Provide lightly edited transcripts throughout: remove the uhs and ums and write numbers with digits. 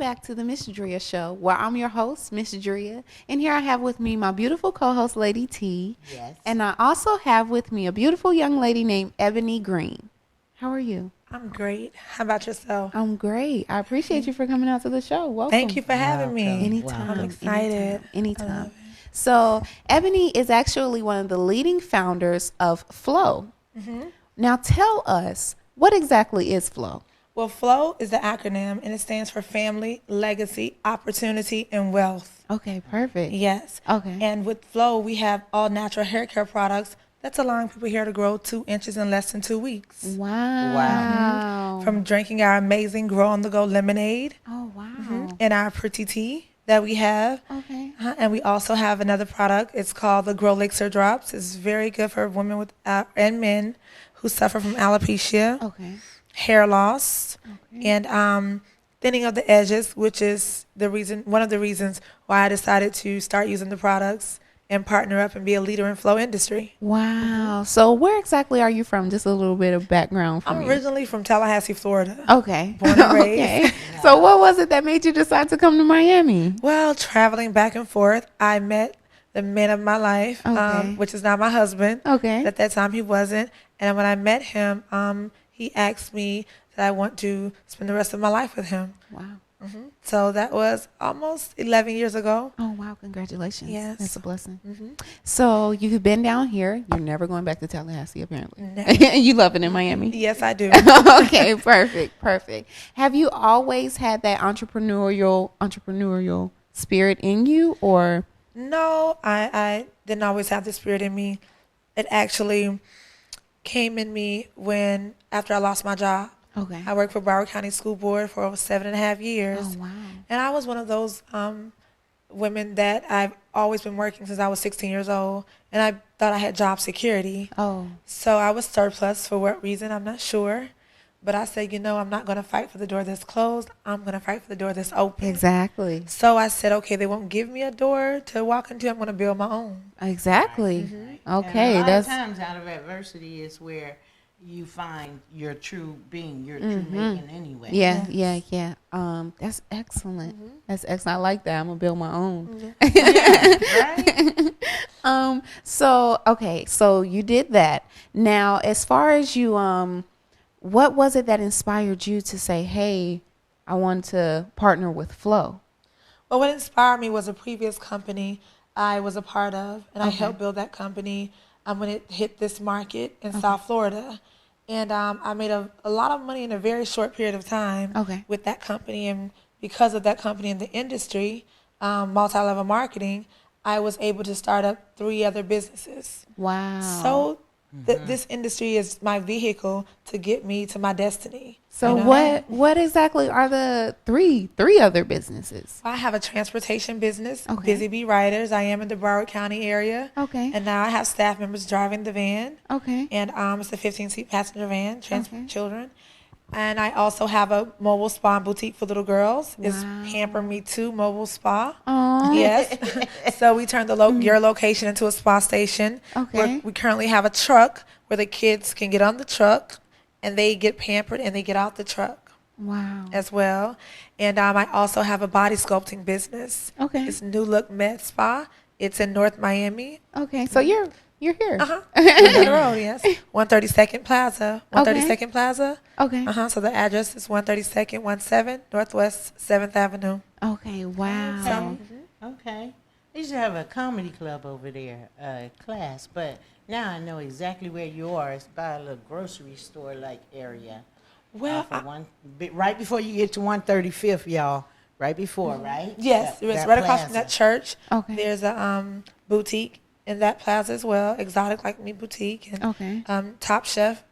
back to the Ms.Dria show, where I'm your host, Ms.Dria. And here I have with me my beautiful co-host, Lady T. Yes. And I also have with me a beautiful young lady named Ebony Green. How are you? I'm great. How about yourself? I'm great. I appreciate you for coming out to the show. Welcome. Thank you for having me. Anytime. I'm excited. Anytime. So, Ebony is actually one of the leading founders of F.L.O.W. Mm-hmm. Now, tell us, what exactly is F.L.O.W.? Well, F.L.O.W. is the acronym, and it stands for Family, Legacy, Opportunity, and Wealth. Okay, perfect. Yes. Okay. And with F.L.O.W., we have all natural hair care products that's allowing people here to grow 2 inches in less than 2 weeks. Wow. From drinking our amazing Grow on the Go lemonade. Oh, wow. And our pretty tea that we have. Okay. And we also have another product. It's called the Grow Elixir Drops. It's very good for women with and men who suffer from alopecia, Okay. hair loss, Okay. and thinning of the edges, which is one of the reasons why I decided to start using the products and partner up and be a leader in F.L.O.W. industry. Wow. So where exactly are you from? Just a little bit of background from I'm you. originally from Tallahassee, Florida. Okay. Born and raised. Okay. So what was it that made you decide to come to Miami? Well, traveling back and forth, I met the man of my life, Okay. which is now my husband. Okay. At that time, he wasn't. And when I met him, he asked me that I want to spend the rest of my life with him. Wow. So that was almost 11 years ago. Oh, wow. Congratulations. Yes. That's a blessing. So you've been down here. You're never going back to Tallahassee, apparently. Never. You love it in Miami? Yes, I do. Okay, perfect. Have you always had that entrepreneurial spirit in you, or? No, I didn't always have the spirit in me. It actually came in me after I lost my job. Okay. I worked for Broward County School Board for over 7.5 years. Oh, wow. And I was one of those women that I've always been working since I was 16 years old. And I thought I had job security. Oh. So I was surplus for what reason, I'm not sure. But I said, I'm not going to fight for the door that's closed. I'm going to fight for the door that's open. Exactly. So I said, okay, they won't give me a door to walk into. I'm going to build my own. Exactly. Okay. And a lot That's of times out of adversity is where you find your true being, your true making anyway. Yeah. That's excellent. That's excellent. I like that. I'm gonna build my own. Right? So you did that. Now, as far as you, what was it that inspired you to say, hey, I want to partner with F.L.O.W.? Well, what inspired me was a previous company I was a part of, and I helped build that company when it hit this market in South Florida. And I made a lot of money in a very short period of time with that company. And because of that company in the industry, multi-level marketing, I was able to start up 3 other businesses. Wow. So this industry is my vehicle to get me to my destiny. So what exactly are the three other businesses? I have a transportation business, Okay. Busy Bee Riders. I am in the Broward County area. Okay. And now I have staff members driving the van. Okay. And it's a 15-seat passenger van, transport children. And I also have a mobile spa and boutique for little girls. It's Pamper Me Too Mobile Spa. Aww. Yes. So we turned your location into a spa station. Okay. We currently have a truck where the kids can get on the truck and they get pampered and they get out the truck. Wow. As well. And I also have a body sculpting business. Okay. It's New Look Med Spa. It's in North Miami. Okay. So you're here. The road, yes. 132nd Plaza. Okay. 132nd Plaza. Okay. So the address is 132nd, 17 Northwest 7th Avenue. Okay. Wow. Okay. They used to have a comedy club over there, class, but now I know exactly where you are. It's by a little grocery store like area. Well, right before you get to 135th, y'all. Right before, right? Yes, it's right across from that church. Okay. There's a boutique in that plaza as well, Exotic Like Me Boutique. And, Top Chef.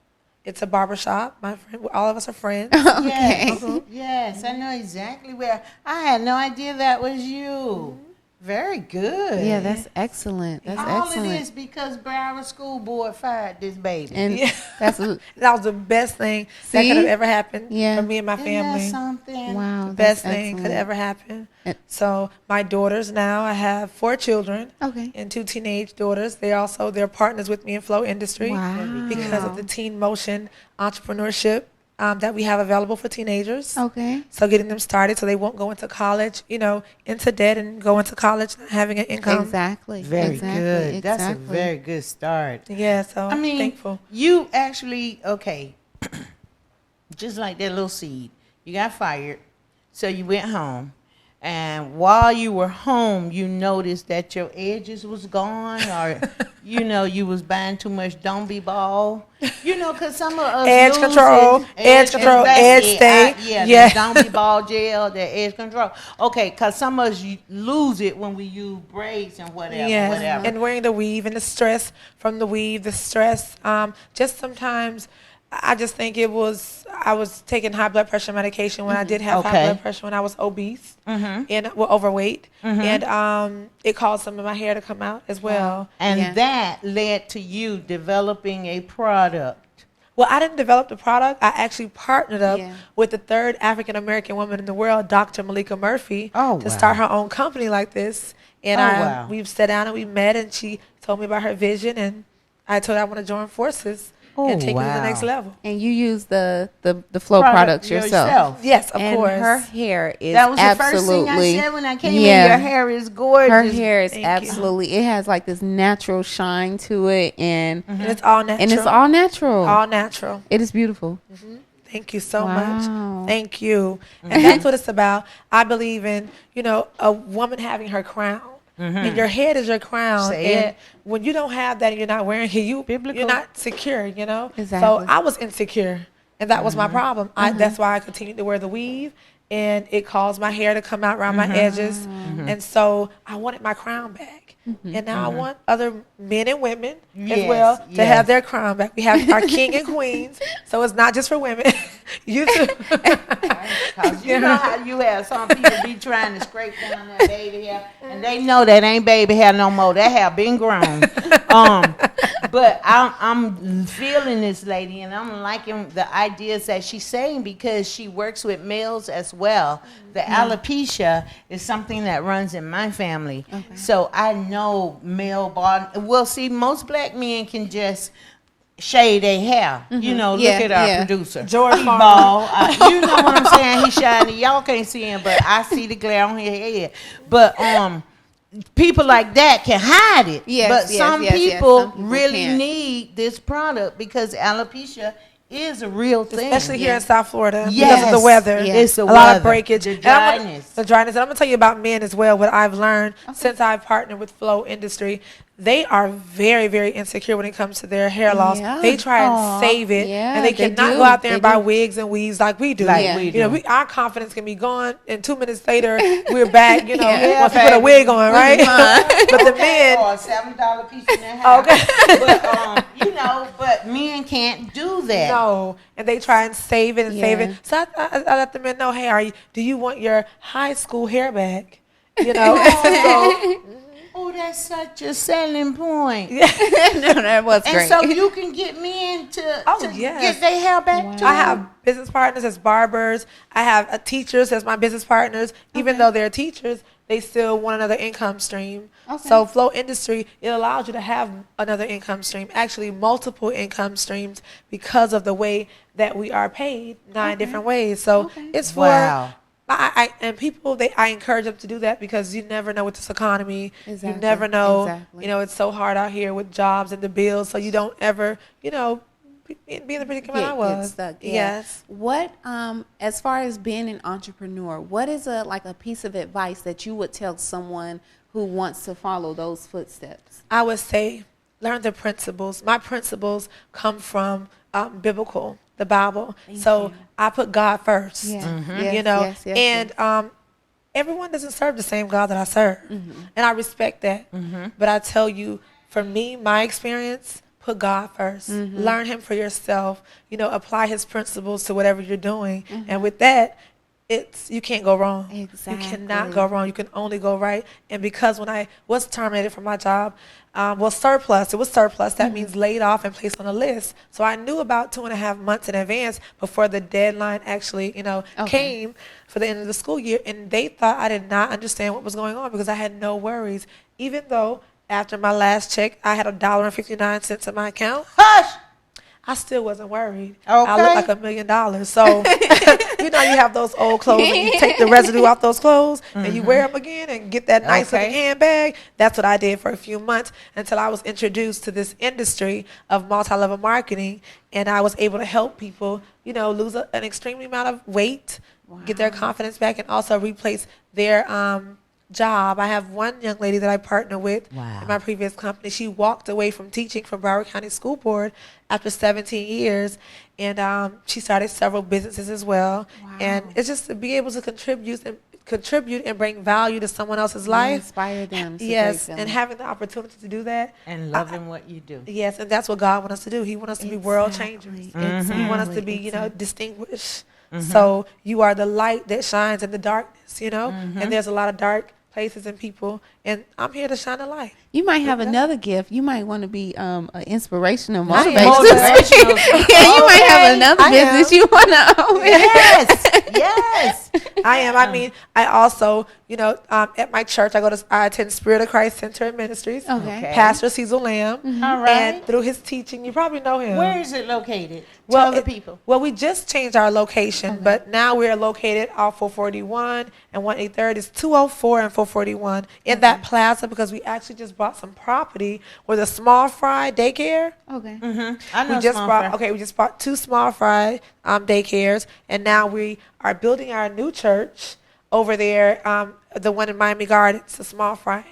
It's a barbershop. My friend, all of us are friends. Yes, yes, I know exactly where. I had no idea that was you. Very good. Yeah, that's excellent. That's All excellent. of this because Broward School Board fired this baby. And That was the best thing that could have ever happened for me and my Isn't family. that something? wow. The That's best thing could excellent. ever happen. And- So my daughters now, I have 4 children Okay. and 2 teenage daughters. They're partners with me in F.L.O.W. industry Wow. because of the teen motion entrepreneurship that we have available for teenagers. Okay. So getting them started so they won't go into college, into debt and go into college not having an income. Exactly. Very exactly, good. That's a exactly. very good start. Yeah, so I I'm mean, thankful. you actually, okay, just like that little seed, you got fired, so you went home. And while you were home, you noticed that your edges was gone, or you was buying too much Don't Be Ball. Because some of us Edge lose control, it. edge control, edge stay. Yeah. The Don't Be Ball gel, the edge control. Okay, because some of us lose it when we use braids and whatever. Yes, and wearing the weave and the stress from the weave, the stress. Just sometimes, I just think I was taking high blood pressure medication when I did have high blood pressure when I was obese and overweight, and it caused some of my hair to come out as well. And that led to you developing a product. Well, I didn't develop the product. I actually partnered up with the third African American woman in the world, Dr. Malika Murphy, to start her own company like this. And we've sat down and we met, and she told me about her vision, and I told her I want to join forces and take it to the next level. And you use the F.L.O.W products yourself. Yes, of and course. Her hair is that was absolutely, the first thing I said when I came in. Your hair is gorgeous. Her hair is absolutely, it has like this natural shine to it, and it's all natural. And it's all natural. All natural. It is beautiful. Thank you so much. Thank you. And that's what it's about. I believe in, a woman having her crown. And your head is your crown. And when you don't have that and you're not wearing it, you're not secure, Exactly. So I was insecure, and that was my problem. That's why I continued to wear the weave, and it caused my hair to come out around my edges. And so I wanted my crown back. And now I want other men and women as well to have their crown back. We have our king and queens, so it's not just for women. You too. Because you know how you have some people be trying to scrape down that baby hair, and they know that ain't baby hair no more. That hair been grown. But I'm feeling this lady, and I'm liking the ideas that she's saying, because she works with males as well. The alopecia is something that runs in my family. So I know male body. Well, see, most black men can just shade their hair. Look at our producer. George Ball. You know what I'm saying? He's shiny. Y'all can't see him, but I see the glare on his head. But people like that can hide it. But some people really need this product, because alopecia is a real thing. Especially here in South Florida because of the weather. It's a lot of breakage. The dryness. The dryness. And I'm going to tell you about men as well, what I've learned since I've partnered with F.L.O.W Industry. They are very, very insecure when it comes to their hair loss. They try and save it, and they cannot go out there and buy wigs and weaves like we do. Our confidence can be gone, and 2 minutes later we're back. Once we put a wig on, right? But the men, or a $7 piece in their hair. But men can't do that. No, and they try and save it and save it. So I let the men know, hey, do you want your high school hair back? Oh, that's such a selling point. No, that was great. And so you can get men to get their hair back too. I have business partners as barbers. I have teachers as my business partners. Even though they're teachers, they still want another income stream. So F.L.O.W Industry, it allows you to have another income stream, actually multiple income streams, because of the way that we are paid 9 different ways. So it's for... I encourage them to do that, because you never know with this economy. You never know. It's so hard out here with jobs and the bills, so you don't ever, be in the predicament I was. Stuck, Yes. What, as far as being an entrepreneur, what is a piece of advice that you would tell someone who wants to follow those footsteps? I would say, learn the principles. My principles come from biblical, the Bible. So I put God first. And everyone doesn't serve the same God that I serve. And I respect that. But I tell you, for me, my experience, put God first. Learn him for yourself. Apply his principles to whatever you're doing. And with that, you can't go wrong. Exactly. You cannot go wrong. You can only go right. And because when I was terminated from my job, surplus. It was surplus. That means laid off and placed on a list. So I knew about 2.5 months in advance before the deadline actually, came for the end of the school year. And they thought I did not understand what was going on, because I had no worries. Even though after my last check, I had $1.59 in my account. Hush! I still wasn't worried. Okay. I looked like $1 million. So, you have those old clothes and you take the residue off those clothes and you wear them again and get that nice looking handbag. That's what I did for a few months until I was introduced to this industry of multi-level marketing, and I was able to help people, lose an extreme amount of weight, get their confidence back, and also replace their job. I have one young lady that I partner with in my previous company. She walked away from teaching for Broward County School Board after 17 years, and she started several businesses as well. And it's just to be able to contribute and bring value to someone else's life. Inspire them. Yes, and having the opportunity to do that. And loving what you do. Yes, and that's what God wants us to do. He wants us to be world changers. He wants us to be, distinguished. So you are the light that shines in the darkness, and there's a lot of dark places and people, and I'm here to shine a light. You might have another gift. You might want to be an inspirational, Motivational. Yeah, you might have another business you want to open. Yes. I am. I mean, I also, at my church, I attend Spirit of Christ Center and Ministries. Okay. Pastor Cecil Lamb. All right. And through his teaching, you probably know him. Where is it located? Tell the people. Well, we just changed our location, but now we're located off 441 and 183rd. It's 204 and 441 in that plaza, because we actually just bought some property with a small fry daycare. Okay. I know We just bought 2 small fry daycares, and now we are building our new church over there, the one in Miami Gardens, a small fry.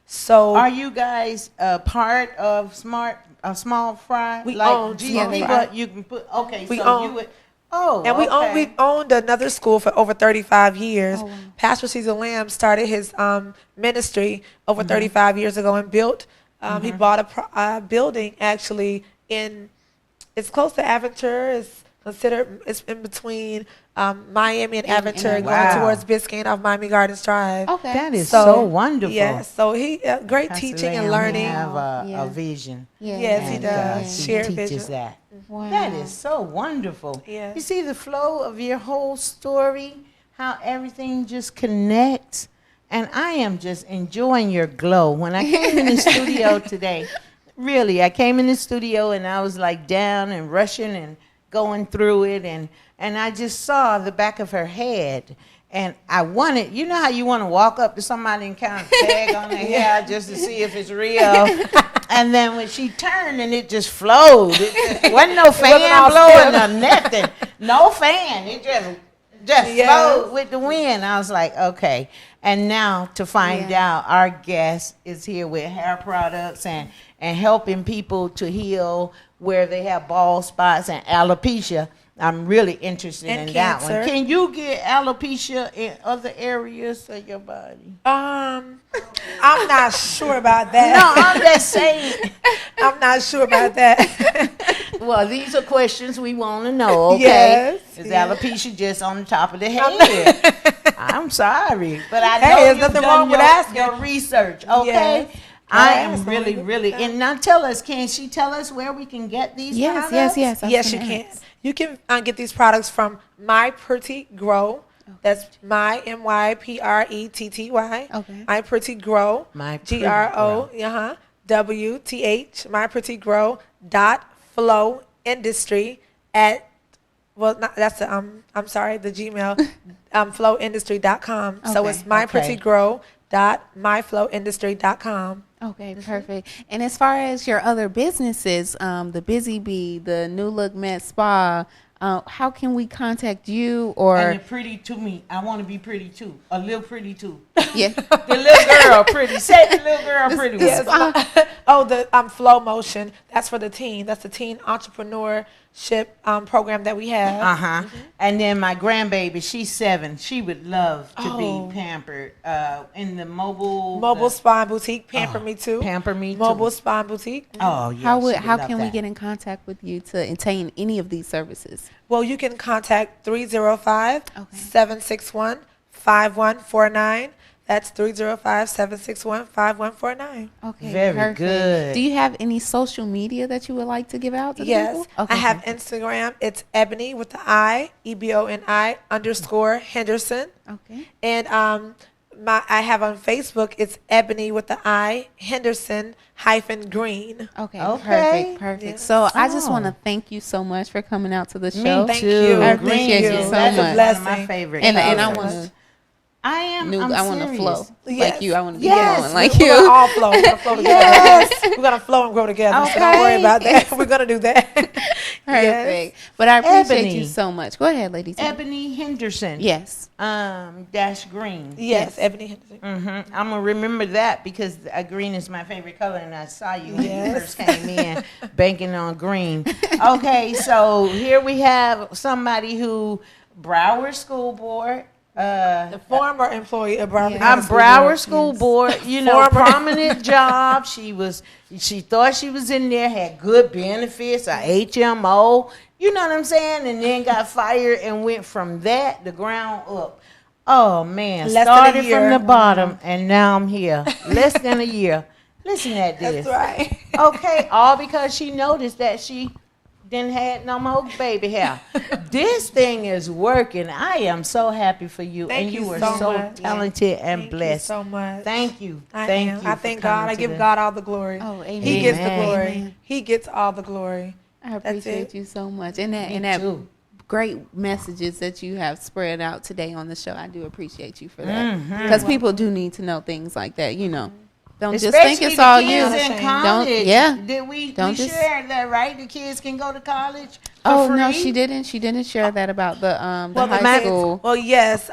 So are you guys part of Small Fry? We like own Small Fry. You can put We own. And we owned another school for over 35 years. Wow. Pastor Cecil Lamb started his ministry over 35 years ago and built. He bought a building actually it's close to Aventura. It's in between Miami and Aventura, going towards Biscayne off Miami Gardens Drive. Okay. That is so wonderful. Yeah, so he great Pastor teaching Lamb and learning. have a vision. Yes, he does. He Share teaches vision. that. Wow. That is so wonderful. Yes. You see the flow of your whole story, how everything just connects. And I am just enjoying your glow. When I came in the studio today, really, I came in the studio and I was like down and rushing and going through it. And I just saw the back of her head. And I wanted, you know how you want to walk up to somebody and kind of tag on their hair just to see if it's real. And then when she turned and it just flowed. It wasn't no fan blowing or nothing. No fan. It just flowed with the wind. I was like, okay. And now to find out our guest is here with hair products and helping people to heal where they have bald spots and alopecia. I'm really interested in that one. Can you get alopecia in other areas of your body? I'm not sure about that. No, I'm just saying. I'm not sure about that. Well, these are questions we want to know, okay? Yes. Is alopecia just on the top of the head? I'm sorry, but I know there's you've nothing done wrong with asking. your research, okay? Yes. I am really, and now tell us, can she tell us where we can get these products? Yes. Yes, you can. You can get these products from My Pretty Grow. That's my MyPretty. Okay. My Pretty Grow. My Pretty Grow. GROWTH. MyPrettyGrow.Flow Industry at that's the I'm sorry, the Gmail flowindustry.com. So it's myprettygrow.myflowindustry.com. Okay, perfect. And as far as your other businesses, the Busy Bee, the New Look Med Spa, how can we contact you? Or And you're pretty to me. I want to be pretty too. A little pretty too. yeah, The little girl pretty. Say the little girl pretty. Yes. The Flow Motion. That's for the teen. That's the teen entrepreneurship program that we have. And then my grandbaby, she's 7. She would love to be pampered in the mobile Spa and Boutique. Pamper Me Too. Pamper Me Too. Mobile Spa and Boutique. Oh, yeah. how can we get in contact with you to obtain any of these services? Well, you can contact 305-761-5149. That's 305-761-5149. Okay, Very perfect. good. Do you have any social media that you would like to give out to the people? I have Instagram. It's Ebony with the I, EBONI _ Henderson. Okay. And I have on Facebook, it's Ebony with the I, Henderson-Green. Okay, Okay. perfect. Yeah. So I just want to Oh. thank you so much for coming out to the Me show. Thank too. you. I Thank appreciate you so That's much. one of my Blessing. favorite. And I colors. want to I'm I want to flow serious. like you. I want to be Yes. flowing like We're you. gonna all flow. We're gonna flow together. Yes. We're gonna flow and grow together. So don't worry Okay. about that. We're gonna do that. Perfect. But I appreciate Ebony. you so much. Go ahead, lady. Ebony Henderson. Yes. Dash green. Yes, Ebony Henderson. I'm gonna remember that because green is my favorite color, and I saw you when you Yes. first came in, banking on green. Okay, so here we have somebody who Broward School Board. The former employee of Broward. I'm School Broward Board. School Yes. Board, you know, Former. prominent job. She thought she was in there, had good benefits, a HMO, you know what I'm saying, and then got fired and went from that the ground up. Oh man, Less than a started year. from the bottom and now I'm here. Less than a year. Listen at this. That's right. Okay, all because she noticed that she didn't have no more baby hair. This thing is working. I am so happy for you. Thank and you you are so so much. talented and Thank you blessed. so much. Thank you. I Thank am. you. I for thank coming God. I to give the- God all the glory. Oh, amen. He gets the Amen. glory. Amen. He gets all the glory. I That's appreciate it. you so much. And that Me and that too. great messages that you have spread out today on the show. I do appreciate you for that. Because people do need to know things like that, you know. Don't just think Especially it's the all kids you. in Don't- college. yeah. Did we Don't just- share that, right? The kids can go to college for Oh free? no, she didn't. She didn't share that about the Well, high school. Well, yes.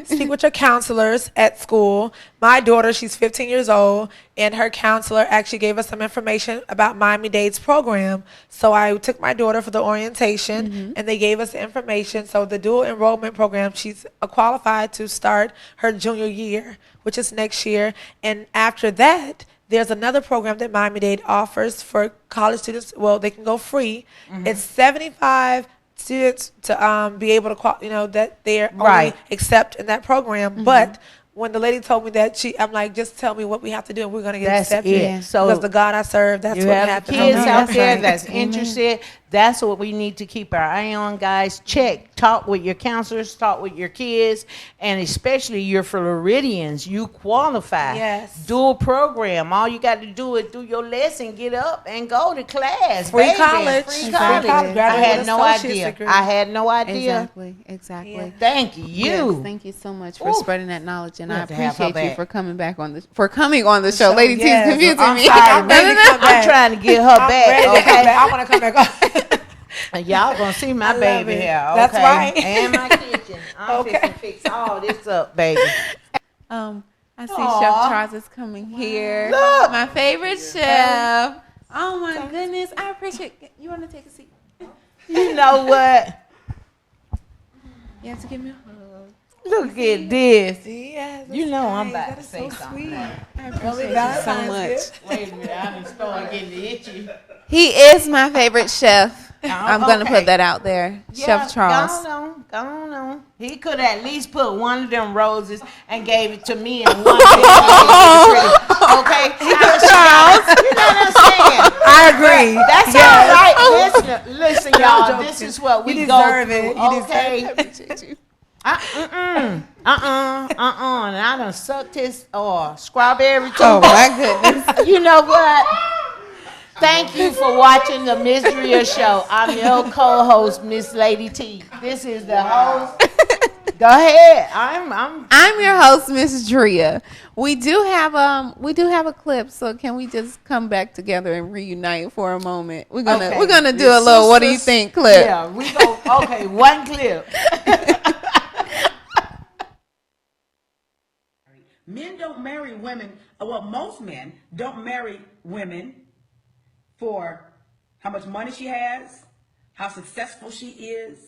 Speak with your counselors at school. My daughter, she's 15 years old, and her counselor actually gave us some information about Miami-Dade's program. So I took my daughter for the orientation, and they gave us the information. So the dual enrollment program, she's qualified to start her junior year, which is next year. And after that, there's another program that Miami-Dade offers for college students. Well, they can go free. It's 75 students to be able to, that they're Right. only accept in that program. But when the lady told me that, I'm like, just tell me what we have to do, and we're going to get That's accepted. it. So because the God I serve, that's you what have happens. kids no, out that's there right. that's Amen. interested. That's what we need to keep our eye on, guys. Check, talk with your counselors, talk with your kids, and especially your Floridians. You qualify. Yes. Dual program. All you got to do is do your lesson, get up, and go to class. Free baby. college. Free Free college. college. I Graduate had with no associate's idea. degree. I had no idea. Exactly. Yeah. Thank you. Yes, thank you so much for Ooh. spreading that knowledge, and We I have to have her appreciate you back. for coming back on the coming on the show. So, Lady T's yes. confusing I'm me. sorry. I'm ready to come I'm back. trying to get her I'm back. ready to come Okay. back. I want to come back on. And y'all gonna see my I love baby it. hair, okay? That's right. And my kitchen. I'm Okay. fixing to fix all this up, baby. I see Aw. Chef Charles is coming here. Look. My favorite chef. Oh my goodness, I appreciate. You want to take a seat? You know what? You have to give me a hug. Look at this. Yes, You know I'm nice. about That to is say so something. sweet. I Early appreciate you so Valentine's much. gift. Wait a minute, I'm starting getting itchy. He is my favorite chef. I'm gonna okay. put that out there, Chef Charles. Go on. He could at least put one of them roses and gave it to me and one of them okay? Charles. You know what I'm saying? I agree. That's Yes. all right. Listen, y'all. This is what we You go deserve through. it. You Okay. deserve it. Appreciate you. And I done sucked his strawberry too. Oh my goodness. You know what? Thank you for watching the Ms.Dria show. I'm your co-host, Miss Lady T. This is the host. Go ahead. I'm your host, Ms.Dria. We do have a clip, so can we just come back together and reunite for a moment? We're gonna do a little what do you think clip. Yeah, we go. Okay, one clip. Men don't marry women. Well, most men don't marry women for how much money she has, how successful she is,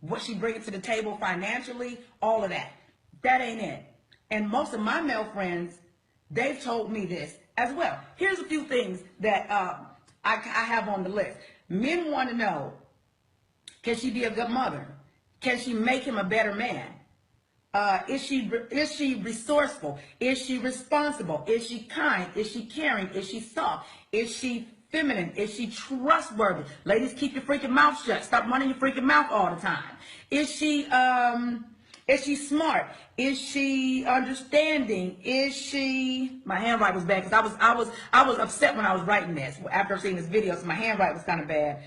what she brings to the table financially, all of that. That ain't it. And most of my male friends, they've told me this as well. Here's a few things that I have on the list. Men want to know, can she be a good mother? Can she make him a better man? Is she resourceful? Is she responsible? Is she kind? Is she caring? Is she soft? Is she feminine? Is she trustworthy? Ladies, keep your freaking mouth shut. Stop running your freaking mouth all the time. Is she Is she smart? Is she understanding? Is she? My handwriting was bad because I was upset when I was writing this after seeing this video, so my handwriting was kind of bad.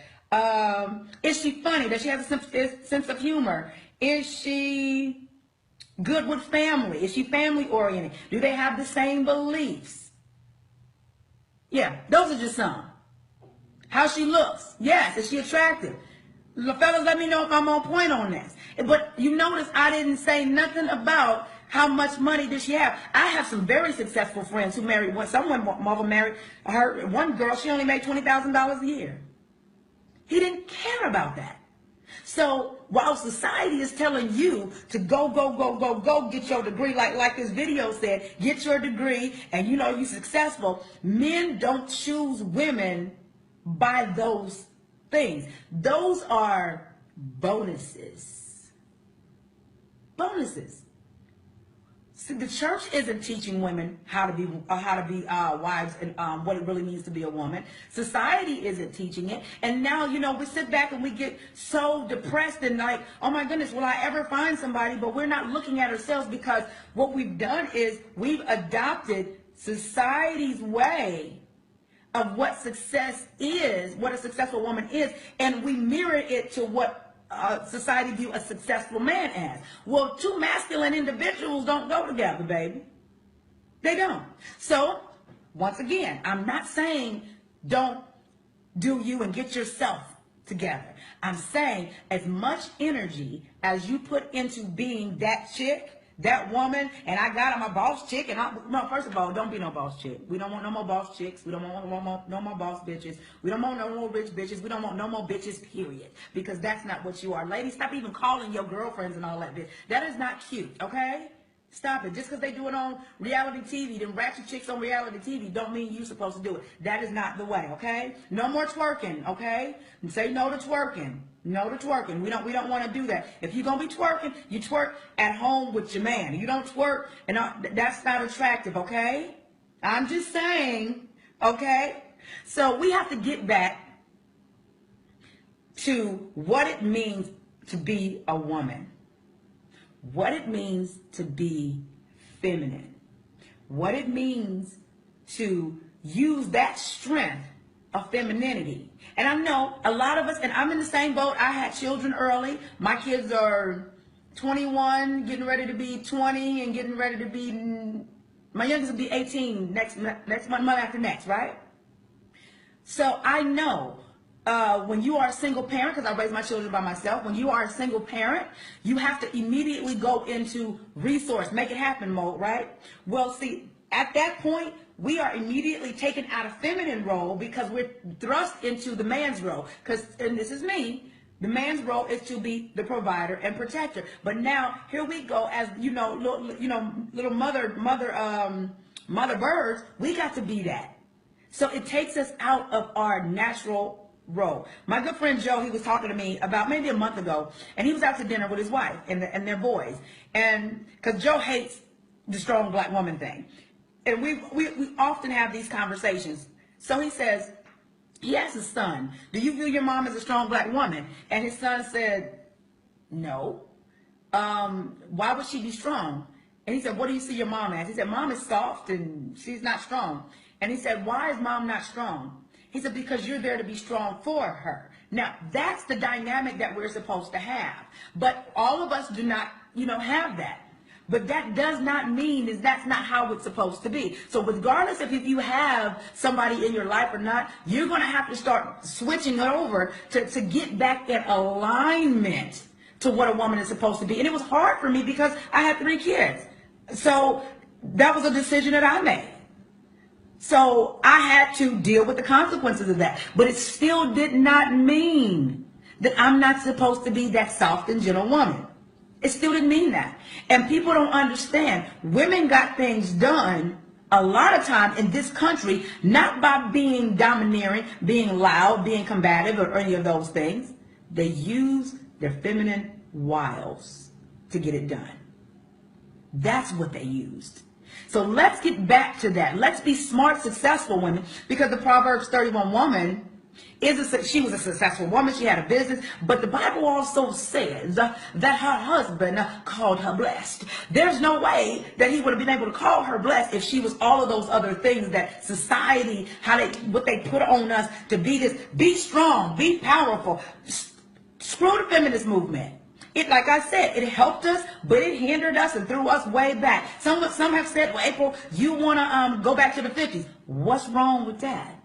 Is she funny? Does she have a sense of humor? Is she good with family? Is she family oriented? Do they have the same beliefs? Yeah, those are just some. How she looks. Yes, is she attractive? Fellas, let me know if I'm on point on this. But you notice I didn't say nothing about how much money did she have. I have some very successful friends who married someone mother married her. One girl, she only made $20,000 a year. He didn't care about that. So while society is telling you to go get your degree, like this video said, get your degree and you know you're successful, men don't choose women by those things. Those are bonuses. Bonuses. See, the church isn't teaching women how to be wives and what it really means to be a woman. Society isn't teaching it. And now, you know, we sit back and we get so depressed and like, oh my goodness, will I ever find somebody? But we're not looking at ourselves because what we've done is we've adopted society's way of what success is, what a successful woman is, and we mirror it to what society view a successful man as. Well, two masculine individuals don't go together, baby. They don't. So, once again, I'm not saying don't do you and get yourself together. I'm saying as much energy as you put into being that chick, that woman, and I got my boss chick, and no, first of all, don't be no boss chick. We don't want no more boss chicks. We don't want no more boss bitches. We don't want no more rich bitches. We don't want no more bitches, period. Because that's not what you are. Ladies, stop even calling your girlfriends and all that bitch. That is not cute, okay? Stop it. Just because they do it on reality TV, them ratchet chicks on reality TV, don't mean you're supposed to do it. That is not the way, okay? No more twerking, okay? And say no to twerking. No to twerking. We don't want to do that. If you're gonna be twerking, you twerk at home with your man. You don't twerk, and that's not attractive, okay? I'm just saying, okay? So we have to get back to what it means to be a woman. What it means to be feminine. What it means to use that strength of femininity. And I know a lot of us, and I'm in the same boat. I had children early. My kids are 21, getting ready to be 20, and getting ready to be, my youngest will be 18 next month after next, right? So I know when you are a single parent, because I raised my children by myself, when you are a single parent, you have to immediately go into resource, make it happen mode, right? Well, see, at that point, we are immediately taken out of feminine role because we're thrust into the man's role. Because, and this is me, the man's role is to be the provider and protector. But now, here we go, as little mother birds, we got to be that. So it takes us out of our natural role. My good friend Joe, he was talking to me about maybe a month ago, and he was out to dinner with his wife and their boys. And because Joe hates the strong black woman thing. And we often have these conversations. So he says, he asked his son, do you view your mom as a strong black woman? And his son said, no. Why would she be strong? And he said, what do you see your mom as? He said, mom is soft and she's not strong. And he said, why is mom not strong? He said, because you're there to be strong for her. Now, that's the dynamic that we're supposed to have. But all of us do not, have that. But that does not mean that's not how it's supposed to be. So regardless of if you have somebody in your life or not, you're going to have to start switching it over to get back in alignment to what a woman is supposed to be. And it was hard for me because I had 3 kids. So that was a decision that I made. So I had to deal with the consequences of that. But it still did not mean that I'm not supposed to be that soft and gentle woman. It still didn't mean that. And people don't understand. Women got things done a lot of time in this country, not by being domineering, being loud, being combative, or any of those things. They use their feminine wiles to get it done. That's what they used. So let's get back to that. Let's be smart, successful women, because the Proverbs 31 woman She was a successful woman. She had a business. But the Bible also says that her husband called her blessed. There's no way that he would have been able to call her blessed if she was all of those other things that society, what they put on us to be this, be strong, be powerful. Screw the feminist movement. It, like I said, it helped us, but it hindered us and threw us way back. Some have said, well, April, you want to go back to the 50s. What's wrong with that?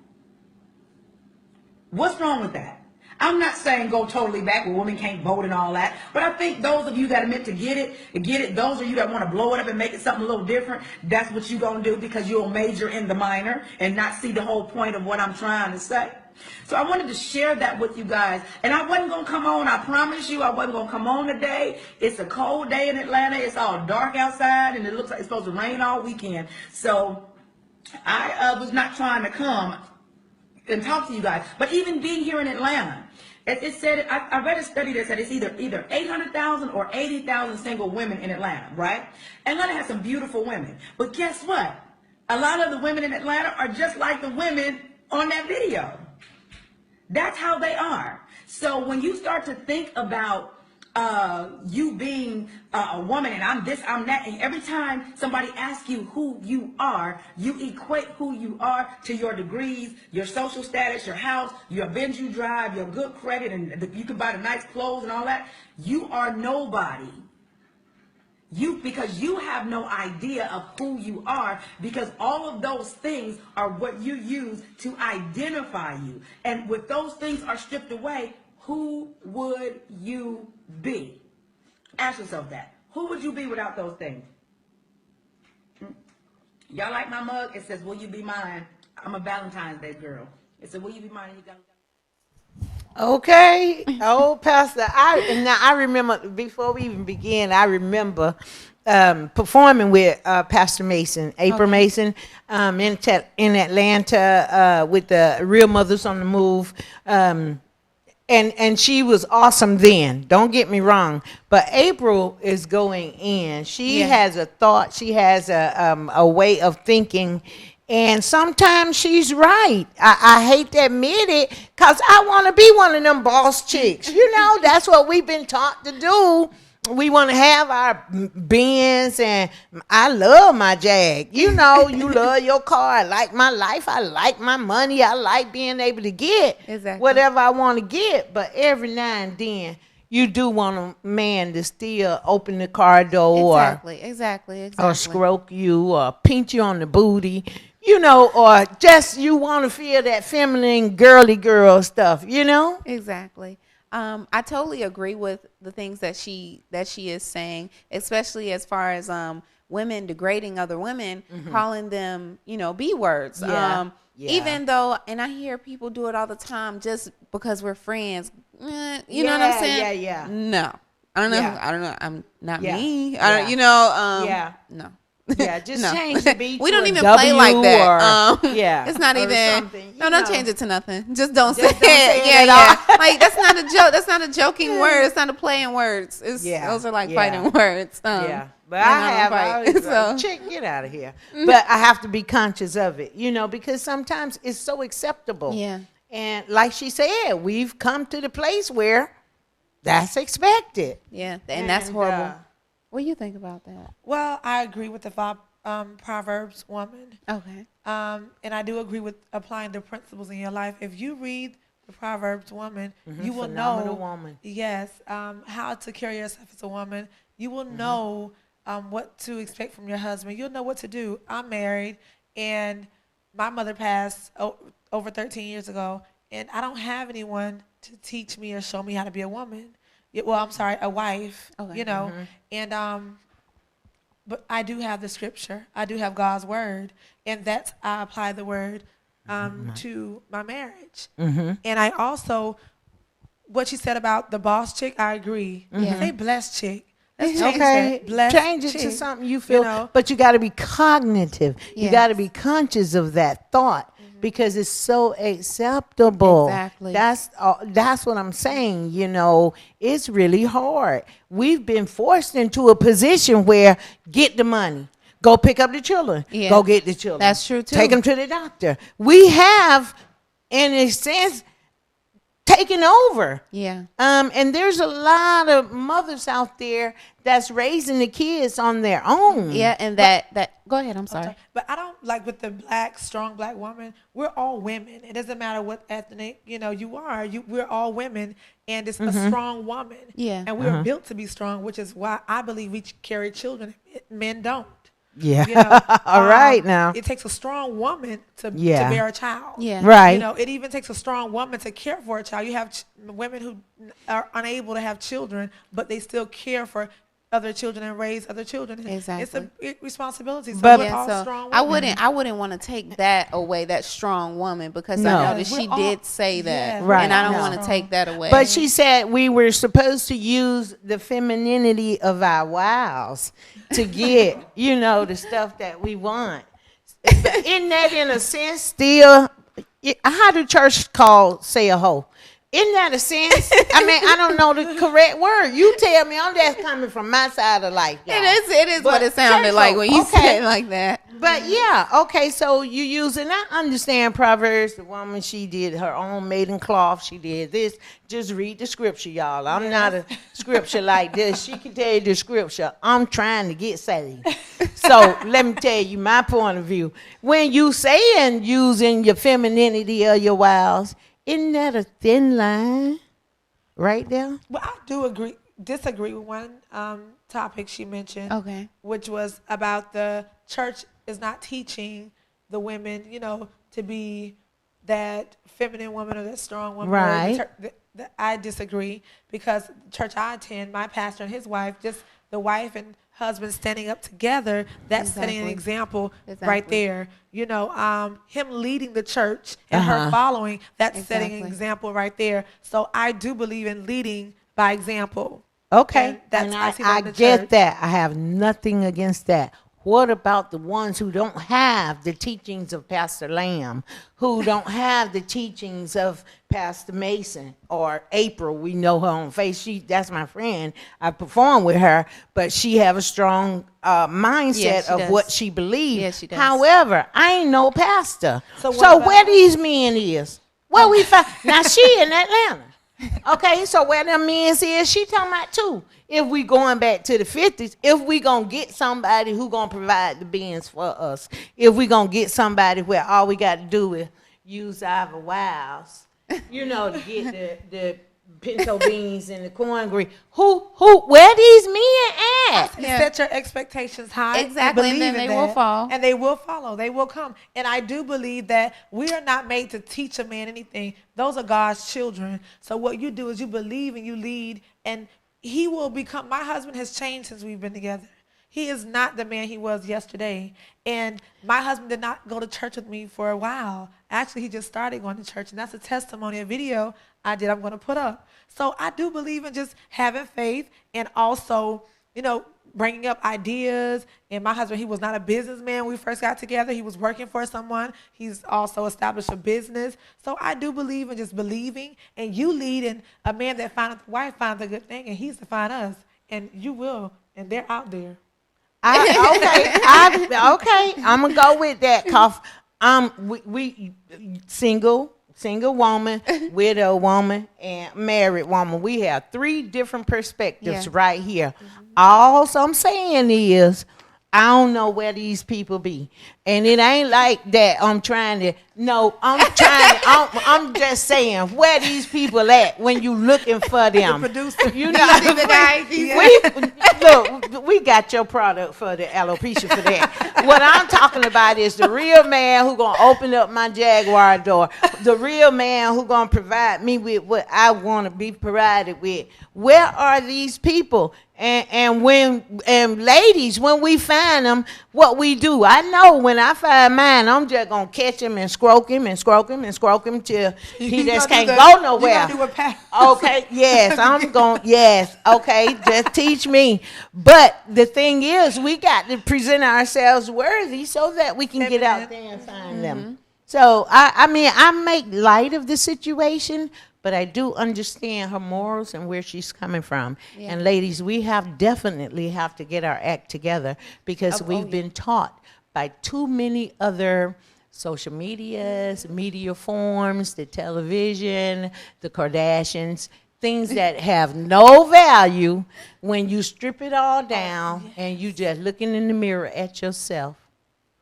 What's wrong with that? I'm not saying go totally back where women can't vote and all that, but I think those of you that are meant to get it, those of you that want to blow it up and make it something a little different, that's what you're going to do, because you'll major in the minor and not see the whole point of what I'm trying to say. So I wanted to share that with you guys. And I wasn't going to come on, I promise you, I wasn't going to come on today. It's a cold day in Atlanta. It's all dark outside, and it looks like it's supposed to rain all weekend. So I was not trying to come and talk to you guys. But even being here in Atlanta, it said, I read a study that said it's either 800,000 or 80,000 single women in Atlanta, right? Atlanta has some beautiful women. But guess what? A lot of the women in Atlanta are just like the women on that video. That's how they are. So when you start to think about you being a woman, and I'm this, I'm that, and every time somebody asks you who you are, you equate who you are to your degrees, your social status, your house, your Benz you drive, your good credit, and you can buy the nice clothes and all that. You are nobody. Because you have no idea of who you are, because all of those things are what you use to identify you. And with those things are stripped away, who would you be? Ask yourself that. Who would you be without those things? Y'all like my mug? It says, will you be mine? I'm a Valentine's Day girl. It said, will you be mine? Okay. Oh, Pastor, I remember, before we even began, I remember performing with Pastor Mason, April Mason, in Atlanta with the Real Mothers on the Move. And she was awesome then. Don't get me wrong. But April is going in. She has a thought. She has a way of thinking. And sometimes she's right. I hate to admit it, because I want to be one of them boss chicks. You know, that's what we've been taught to do. We want to have our Benz, and I love my Jag. You know, you love your car. I like my life. I like my money. I like being able to get whatever I want to get. But every now and then, you do want a man to still open the car door. Exactly. Or stroke you, or pinch you on the booty. You know, or just you want to feel that feminine, girly girl stuff, you know? Exactly. I totally agree with the things that she is saying, especially as far as women degrading other women, calling them, B words. Even though, and I hear people do it all the time just because we're friends. You know what I'm saying? Yeah. No. I don't know. I don't know. I'm not me. No. Yeah, just change the B. We don't even play like that. It's not even. No, don't know. change it to nothing. Just don't say it. Yeah. Like, that's not a joke. That's not a joking word. It's not a play in words. Those are like fighting words. But I always like, chick, get out of here. But I have to be conscious of it, because sometimes it's so acceptable. Yeah. And like she said, we've come to the place where that's expected. Yeah, and that's horrible. What do you think about that? Well, I agree with the Proverbs woman. Okay. And I do agree with applying the principles in your life. If you read the Proverbs woman, you will know. Woman. Yes. How to carry yourself as a woman. You will know what to expect from your husband. You'll know what to do. I'm married, and my mother passed over 13 years ago, and I don't have anyone to teach me or show me how to be a woman. Well, I'm sorry, a wife, and but I do have the scripture. I do have God's word, and I apply the word to my marriage. And I also, what you said about the boss chick, I agree. Say blessed chick. Let's change that. Blessed change it to something you feel, but you got to be cognitive. You got to be conscious of that thought. Because it's so acceptable. Exactly. That's what I'm saying. It's really hard. We've been forced into a position where get the money, go pick up the children, go get the children. That's true too. Take them to the doctor. We have, in a sense, taking over. Yeah. And there's a lot of mothers out there that's raising the kids on their own. Yeah, and that go ahead, I'm sorry. But I don't like with the strong black woman, we're all women. It doesn't matter what ethnic, you are. We're all women, and it's a strong woman. Yeah. And we are built to be strong, which is why I believe we carry children. Men don't. Yeah. All right now. It takes a strong woman to bear a child. Yeah. Right. It even takes a strong woman to care for a child. You have women who are unable to have children, but they still care for other children and raise other children. Exactly. It's a responsibility. So But we're all strong I women. wouldn't want to take that away, that strong woman, because No. I know that she did say that. Right. And I don't No. want to take that away. But she said we were supposed to use the femininity of our wiles to get, the stuff that we want. But isn't that in a sense still, how do church say a hoe? Isn't that a sense? I mean, I don't know the correct word. You tell me. I'm just coming from my side of life, y'all. It is what it sounded like when you said it like that. But yeah, okay, so you using, I understand Proverbs, the woman, she did her own maiden cloth, she did this. Just read the scripture, y'all. I'm not a scripture like this. She can tell you the scripture. I'm trying to get saved. So let me tell you my point of view. When you saying using your femininity or your wiles, isn't that a thin line right there? Well, I do disagree with one topic she mentioned. Okay. Which was about the church is not teaching the women, to be that feminine woman or that strong woman. Right. I disagree, because the church I attend, my pastor and his wife, just the wife and husband standing up together, that's setting an example right there. Him leading the church and her following, that's setting an example right there. So I do believe in leading by example. Okay, And I get that. I have nothing against that. What about the ones who don't have the teachings of Pastor Lamb, who don't have the teachings of Pastor Mason or April? We know her on face. That's my friend. I perform with her, but she have a strong mindset of what she believes. Yes, she does. However, I ain't no pastor. So what where these men is? Where we find? Now she in Atlanta. Okay, so where them men is, she talking about too. If we going back to the 50s, if we gonna get somebody who gonna provide the beans for us, if we gonna get somebody where all we got to do is use our wiles, to get the pinto beans and the cornbread. Where these men at? Set your expectations high. Exactly, and then they will fall. And they will follow. They will come. And I do believe that we are not made to teach a man anything. Those are God's children. So what you do is you believe and you lead, and he will become. My husband has changed since we've been together. He is not the man he was yesterday. And my husband did not go to church with me for a while. Actually, he just started going to church, and that's a testimony, a video I'm going to put up. So I do believe in just having faith, and also, bringing up ideas. And my husband, he was not a businessman when we first got together. He was working for someone. He's also established a business. So I do believe in just believing, and you lead, and a man that findeth a wife finds a good thing, and he's to find us. And you will, and they're out there. Okay, I'm gonna go with that. Cause we single woman, widow woman, and married woman. We have 3 different perspectives right here. All I'm saying is, I don't know where these people be, and it ain't like that. I'm just saying where these people at when you looking for them. The producer, we got your product for the alopecia for that. What I'm talking about is the real man who gonna open up my Jaguar door. The real man who gonna provide me with what I want to be provided with. Where are these people? And ladies, when we find them, what we do, I know when I find mine, I'm just gonna catch him and stroke him till he just can't go nowhere. Okay, yes, okay, just teach me. But the thing is, we got to present ourselves worthy so that we can get out there and find them. So I make light of the situation, but I do understand her morals and where she's coming from. Yeah. And ladies, we definitely have to get our act together, because we've been taught by too many other social medias, media forms, the television, the Kardashians, things that have no value when you strip it all down and you just looking in the mirror at yourself.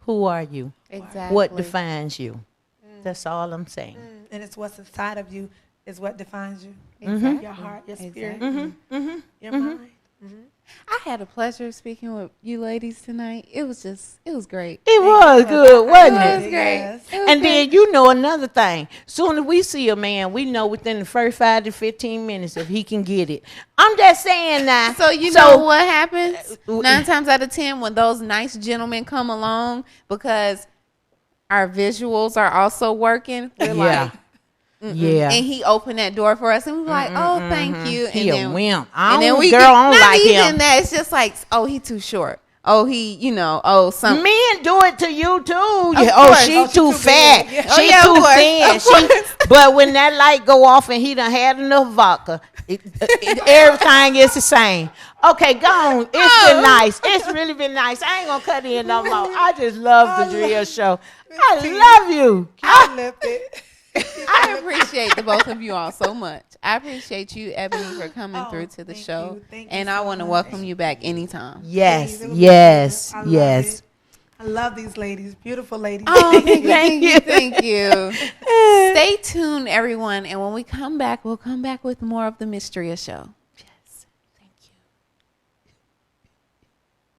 Who are you? Exactly. What defines you? That's all I'm saying. And it's what's inside of you is what defines you. Exactly. Your heart, your spirit, Exactly. your mind. I had a pleasure speaking with you ladies tonight. It was great. It was good, wasn't It was it? great. Yes. It was And great. then you know another thing. Soon as we see a man, we know within the first 5 to 15 minutes if he can get it. I'm just saying now. So you know what happens? 9 times out of 10 when those nice gentlemen come along, because our visuals are also working, we're like, yeah. and he opened that door for us, and we were like, "Oh, thank you." He and a then, wimp. and then we Girl, get, I don't not like even him. that. It's just like, oh, he too short. Oh, he, some. Men do it to you too. course. She too fat. big. She of too course. thin. Of course. But when that light go off and he done had enough vodka, everything is the same. Okay, go on. It's been nice. It's really been nice. I ain't gonna cut in no more. I just love the Dria show. I love you. I left it. I appreciate the both of you all so much. I appreciate you, Ebony, for coming through to the thank show, you. Thank you and I so want to much. welcome you back anytime. Yes, It was yes, beautiful. I love yes. it. I love these ladies, beautiful ladies. Oh, thank you, Thank you. thank you. Stay tuned, everyone, and when we come back, we'll come back with more of the Ms.Dria show.